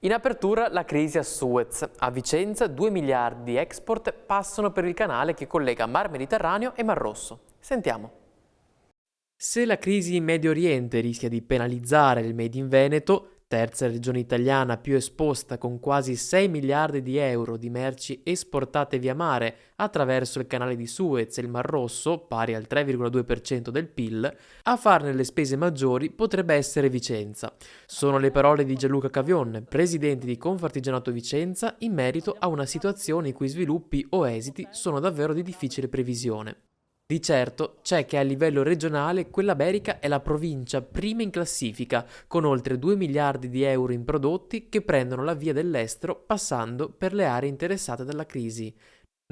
In apertura la crisi a Suez. A Vicenza 2 miliardi di export passano per il canale che collega Mar Mediterraneo e Mar Rosso. Sentiamo. Se la crisi in Medio Oriente rischia di penalizzare il Made in Veneto, terza regione italiana più esposta con quasi 6 miliardi di euro di merci esportate via mare attraverso il canale di Suez e il Mar Rosso, pari al 3,2% del PIL, a farne le spese maggiori potrebbe essere Vicenza. Sono le parole di Gianluca Cavion, presidente di Confartigianato Vicenza, in merito a una situazione i cui sviluppi o esiti sono davvero di difficile previsione. Di certo c'è che a livello regionale quella berica è la provincia prima in classifica, con oltre 2 miliardi di euro in prodotti che prendono la via dell'estero passando per le aree interessate dalla crisi.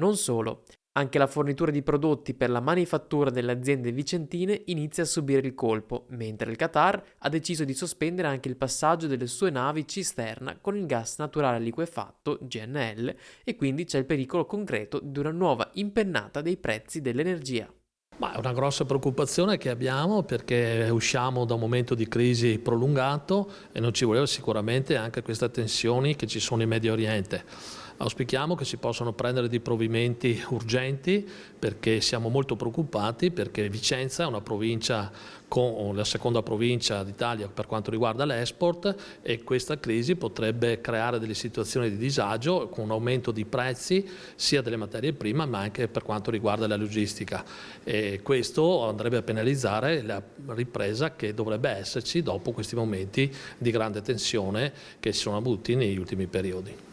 Non solo, anche la fornitura di prodotti per la manifattura delle aziende vicentine inizia a subire il colpo, mentre il Qatar ha deciso di sospendere anche il passaggio delle sue navi cisterna con il gas naturale liquefatto, GNL, e quindi c'è il pericolo concreto di una nuova impennata dei prezzi dell'energia. Ma è una grossa preoccupazione che abbiamo perché usciamo da un momento di crisi prolungato e non ci voleva sicuramente anche queste tensioni che ci sono in Medio Oriente. Auspichiamo che si possano prendere dei provvedimenti urgenti perché siamo molto preoccupati perché Vicenza è una provincia con la seconda provincia d'Italia per quanto riguarda l'export e questa crisi potrebbe creare delle situazioni di disagio con un aumento di prezzi sia delle materie prime ma anche per quanto riguarda la logistica. E questo andrebbe a penalizzare la ripresa che dovrebbe esserci dopo questi momenti di grande tensione che si sono avuti negli ultimi periodi.